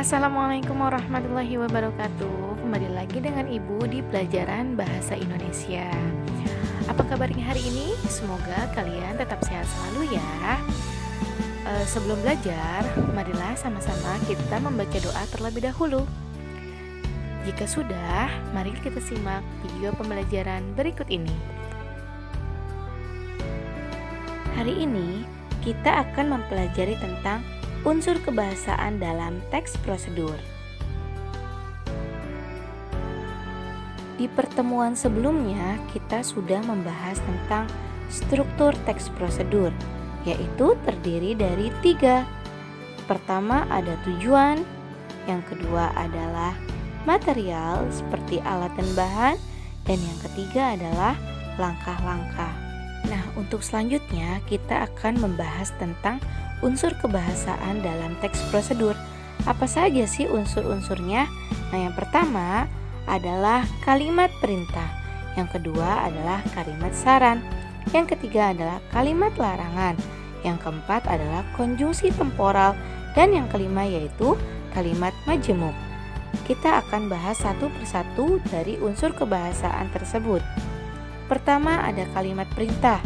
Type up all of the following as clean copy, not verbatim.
Assalamualaikum warahmatullahi wabarakatuh. Kembali lagi dengan Ibu di pelajaran Bahasa Indonesia. Apa kabarnya hari ini? Semoga kalian tetap sehat selalu ya. Sebelum belajar, marilah sama-sama kita membaca doa terlebih dahulu. Jika sudah, mari kita simak video pembelajaran berikut ini. Hari ini kita akan mempelajari tentang unsur kebahasaan dalam teks prosedur. Di pertemuan sebelumnya, kita sudah membahas tentang struktur teks prosedur, yaitu terdiri dari 3. Pertama ada tujuan, yang kedua adalah material seperti alat dan bahan, dan yang ketiga adalah langkah-langkah. Nah, untuk selanjutnya kita akan membahas tentang unsur kebahasaan dalam teks prosedur. Apa saja sih unsur-unsurnya? Nah, yang pertama adalah kalimat perintah, yang kedua adalah kalimat saran, yang ketiga adalah kalimat larangan, yang keempat adalah konjungsi temporal, dan yang kelima yaitu kalimat majemuk. Kita akan bahas satu persatu dari unsur kebahasaan tersebut. Pertama ada kalimat perintah,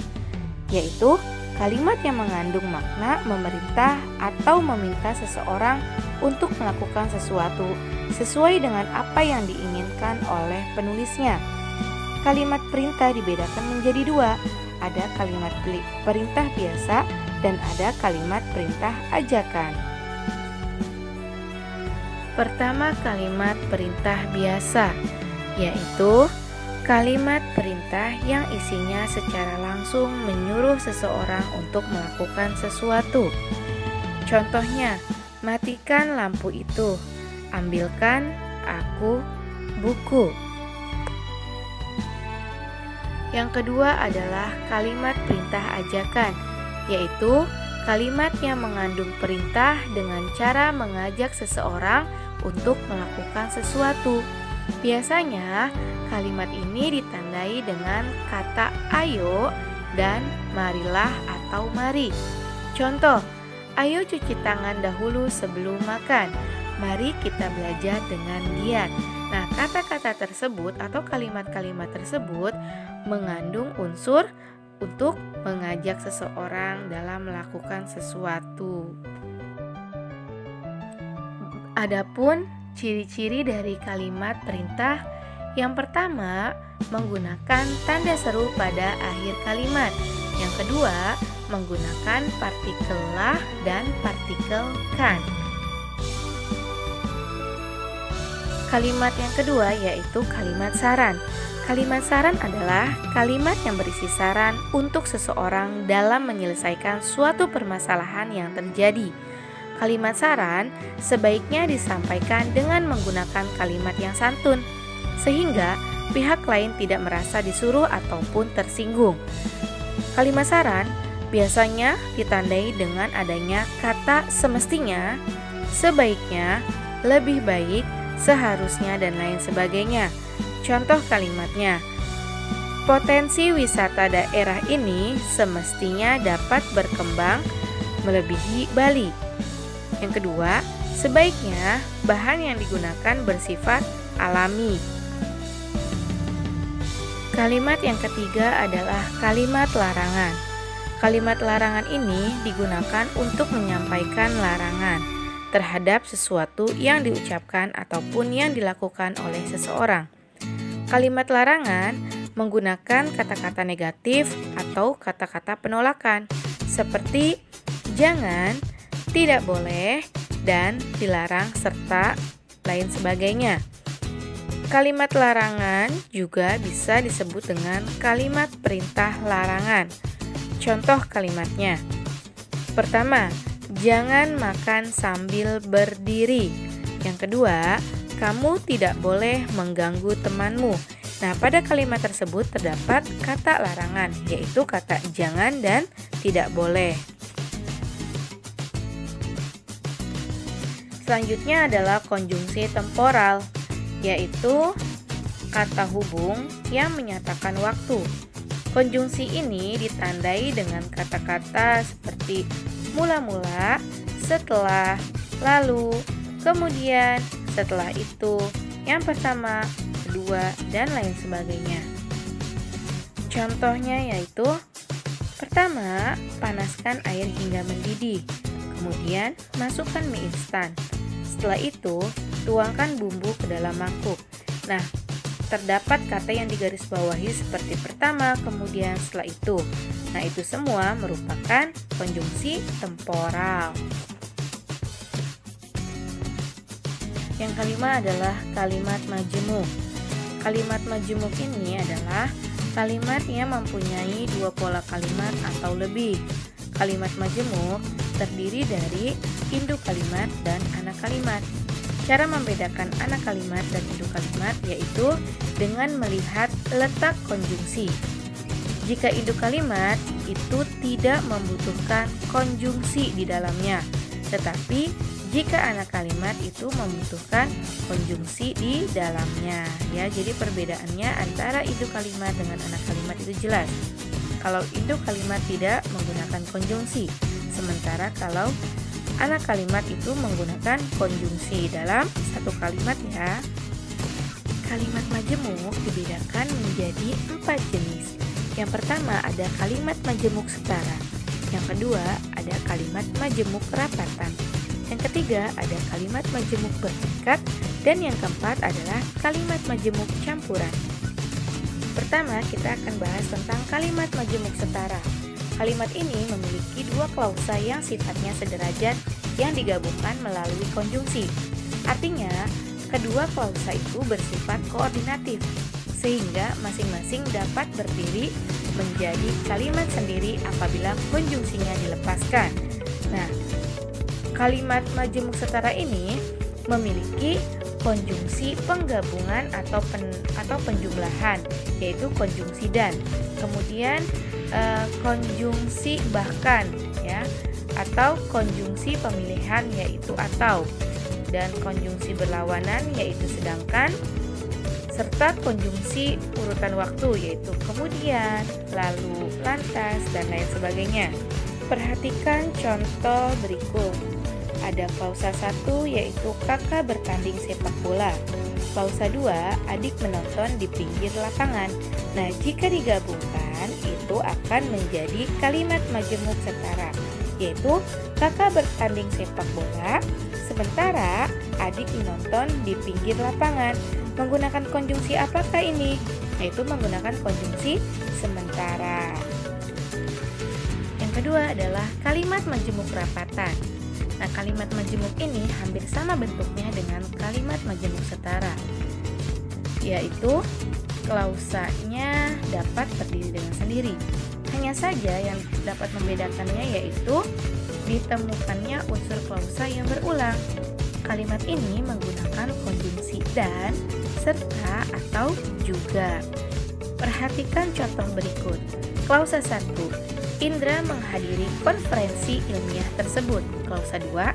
yaitu kalimat yang mengandung makna memerintah atau meminta seseorang untuk melakukan sesuatu sesuai dengan apa yang diinginkan oleh penulisnya. Kalimat perintah dibedakan menjadi 2, ada kalimat perintah biasa dan ada kalimat perintah ajakan. Pertama, kalimat perintah biasa, yaitu kalimat perintah yang isinya secara langsung menyuruh seseorang untuk melakukan sesuatu. Contohnya, matikan lampu itu, ambilkan aku buku. Yang kedua adalah kalimat perintah ajakan, yaitu kalimat yang mengandung perintah dengan cara mengajak seseorang untuk melakukan sesuatu. Biasanya kalimat ini ditandai dengan kata ayo dan marilah atau mari. Contoh, ayo cuci tangan dahulu sebelum makan. Mari kita belajar dengan giat. Nah, kata-kata tersebut atau kalimat-kalimat tersebut mengandung unsur untuk mengajak seseorang dalam melakukan sesuatu. Adapun ciri-ciri dari kalimat perintah, yang pertama menggunakan tanda seru pada akhir kalimat. Yang kedua menggunakan partikel lah dan partikel kan. Kalimat yang kedua yaitu kalimat saran. Kalimat saran adalah kalimat yang berisi saran untuk seseorang dalam menyelesaikan suatu permasalahan yang terjadi. Kalimat saran sebaiknya disampaikan dengan menggunakan kalimat yang santun, sehingga pihak lain tidak merasa disuruh ataupun tersinggung. Kalimat saran biasanya ditandai dengan adanya kata semestinya, sebaiknya, lebih baik, seharusnya, dan lain sebagainya. Contoh kalimatnya, potensi wisata daerah ini semestinya dapat berkembang melebihi Bali. Yang kedua, sebaiknya bahan yang digunakan bersifat alami. Kalimat yang ketiga adalah kalimat larangan. Kalimat larangan ini digunakan untuk menyampaikan larangan terhadap sesuatu yang diucapkan ataupun yang dilakukan oleh seseorang. Kalimat larangan menggunakan kata-kata negatif atau kata-kata penolakan seperti jangan, tidak boleh, dan dilarang, serta lain sebagainya. Kalimat larangan juga bisa disebut dengan kalimat perintah larangan. Contoh kalimatnya. Pertama, jangan makan sambil berdiri. Yang kedua, kamu tidak boleh mengganggu temanmu. Nah, pada kalimat tersebut terdapat kata larangan, yaitu kata jangan dan tidak boleh. Selanjutnya adalah konjungsi temporal, yaitu kata hubung yang menyatakan waktu. Konjungsi ini ditandai dengan kata-kata seperti mula-mula, setelah, lalu, Kemudian setelah itu yang pertama, kedua, dan lain sebagainya. Contohnya yaitu pertama, panaskan air hingga mendidih. Kemudian masukkan mie instan. Setelah itu, tuangkan bumbu ke dalam mangkuk. Nah, terdapat kata yang digarisbawahi seperti pertama, kemudian, setelah itu. Nah, itu semua merupakan konjungsi temporal. Yang kelima adalah kalimat majemuk. Kalimat majemuk ini adalah kalimat yang mempunyai dua pola kalimat atau lebih. Kalimat majemuk terdiri dari induk kalimat dan anak kalimat. Cara membedakan anak kalimat dan induk kalimat yaitu dengan melihat letak konjungsi. Jika induk kalimat itu tidak membutuhkan konjungsi di dalamnya, tetapi jika anak kalimat itu membutuhkan konjungsi di dalamnya. Ya, jadi perbedaannya antara induk kalimat dengan anak kalimat itu jelas. Kalau induk kalimat tidak menggunakan konjungsi, sementara kalau anak kalimat itu menggunakan konjungsi dalam satu kalimat ya. Kalimat majemuk dibedakan menjadi 4 jenis. Yang pertama ada kalimat majemuk setara. Yang kedua ada kalimat majemuk rapatan. Yang ketiga ada kalimat majemuk bertingkat. Dan yang keempat adalah kalimat majemuk campuran. Pertama kita akan bahas tentang kalimat majemuk setara. Kalimat ini memiliki dua klausa yang sifatnya sederajat yang digabungkan melalui konjungsi. Artinya, kedua klausa itu bersifat koordinatif, sehingga masing-masing dapat berdiri menjadi kalimat sendiri apabila konjungsinya dilepaskan. Nah, kalimat majemuk setara ini memiliki konjungsi penggabungan atau penjumlahan, yaitu konjungsi dan. Kemudian konjungsi bahkan ya, atau konjungsi pemilihan yaitu atau, dan konjungsi berlawanan yaitu sedangkan, serta konjungsi urutan waktu yaitu kemudian, lalu, lantas, dan lain sebagainya. Perhatikan contoh berikut. Ada klausa 1 yaitu kakak bertanding sepak bola. Klausa 2, adik menonton di pinggir lapangan. Nah, jika digabungkan itu akan menjadi kalimat majemuk setara, yaitu kakak bertanding sepak bola, sementara adik menonton di pinggir lapangan. Menggunakan konjungsi apakah ini? Yaitu menggunakan konjungsi sementara. Yang kedua adalah kalimat majemuk rapatan. Nah, kalimat majemuk ini hampir sama bentuknya dengan kalimat majemuk setara, yaitu klausanya dapat berdiri dengan sendiri. Hanya saja yang dapat membedakannya yaitu ditemukannya unsur klausa yang berulang. Kalimat ini menggunakan konjungsi dan, serta, atau juga. Perhatikan contoh berikut. Klausa 1. Indra menghadiri konferensi ilmiah tersebut. Klausa 2.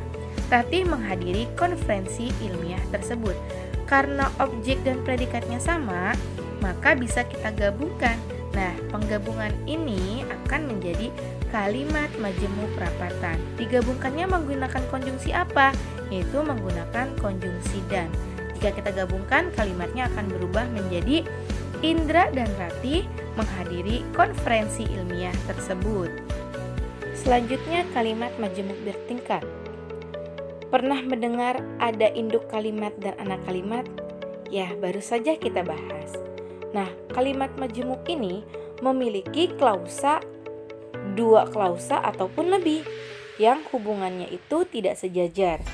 Ratih menghadiri konferensi ilmiah tersebut. Karena objek dan predikatnya sama, maka bisa kita gabungkan. Nah, penggabungan ini akan menjadi kalimat majemuk rapatan. Digabungkannya menggunakan konjungsi apa? Yaitu menggunakan konjungsi dan. Jika kita gabungkan, kalimatnya akan berubah menjadi Indra dan Ratih menghadiri konferensi ilmiah tersebut. Selanjutnya kalimat majemuk bertingkat. Pernah mendengar ada induk kalimat dan anak kalimat? Ya, baru saja kita bahas. Nah, kalimat majemuk ini memiliki klausa, dua klausa ataupun lebih, yang hubungannya itu tidak sejajar.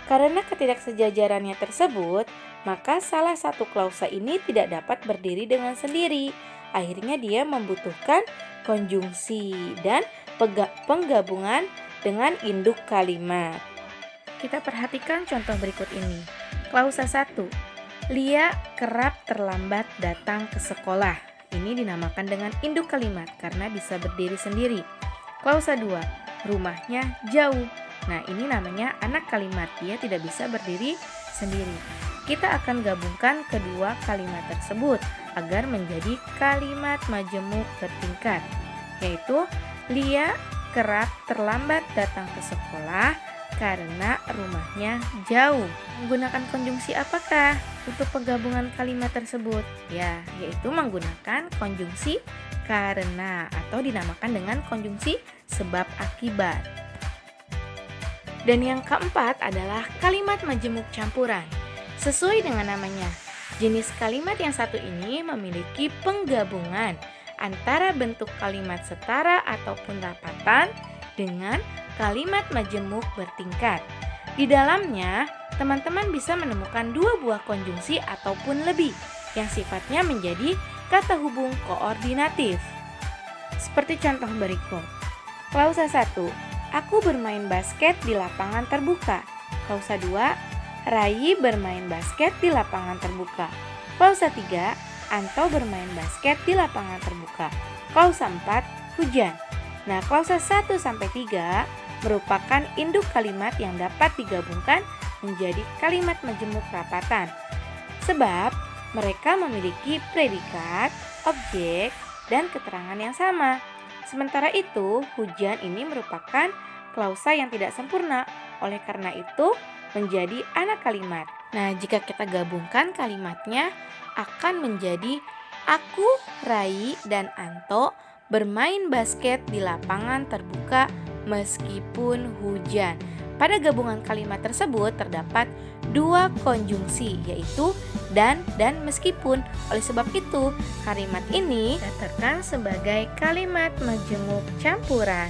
Karena ketidaksejajarannya tersebut, maka salah satu klausa ini tidak dapat berdiri dengan sendiri. Akhirnya dia membutuhkan konjungsi dan penggabungan dengan induk kalimat. Kita perhatikan contoh berikut ini. Klausa 1. Lia kerap terlambat datang ke sekolah. Ini dinamakan dengan induk kalimat karena bisa berdiri sendiri. Klausa 2. Rumahnya jauh. Nah, ini namanya anak kalimat, dia tidak bisa berdiri sendiri. Kita akan gabungkan kedua kalimat tersebut agar menjadi kalimat majemuk bertingkat, yaitu Lia kerap terlambat datang ke sekolah karena rumahnya jauh. Menggunakan konjungsi apakah untuk penggabungan kalimat tersebut? Ya, yaitu menggunakan konjungsi karena atau dinamakan dengan konjungsi sebab akibat. Dan yang keempat adalah kalimat majemuk campuran. Sesuai dengan namanya, jenis kalimat yang satu ini memiliki penggabungan antara bentuk kalimat setara ataupun rapatan dengan kalimat majemuk bertingkat. Di dalamnya, teman-teman bisa menemukan dua buah konjungsi ataupun lebih yang sifatnya menjadi kata hubung koordinatif. Seperti contoh berikut. Klausa 1, aku bermain basket di lapangan terbuka. Klausa 2, Rai bermain basket di lapangan terbuka. Klausa 3, Anto bermain basket di lapangan terbuka. Klausa 4, hujan. Nah, klausa 1 sampai 3 merupakan induk kalimat yang dapat digabungkan menjadi kalimat majemuk rapatan. Sebab mereka memiliki predikat, objek, dan keterangan yang sama. Sementara itu, hujan ini merupakan klausa yang tidak sempurna. Oleh karena itu, menjadi anak kalimat. Nah, jika kita gabungkan kalimatnya akan menjadi aku, Rai, dan Anto bermain basket di lapangan terbuka meskipun hujan. Pada gabungan kalimat tersebut terdapat dua konjungsi, yaitu dan meskipun. Oleh sebab itu, kalimat ini dikatakan sebagai kalimat majemuk campuran.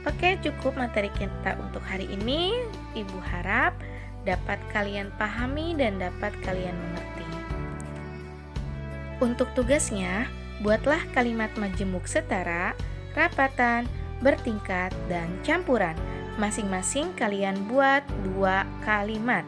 Oke, cukup materi kita untuk hari ini. Ibu harap dapat kalian pahami dan dapat kalian mengerti. Untuk tugasnya, buatlah kalimat majemuk setara, rapatan, bertingkat, dan campuran. Masing-masing kalian buat 2 kalimat.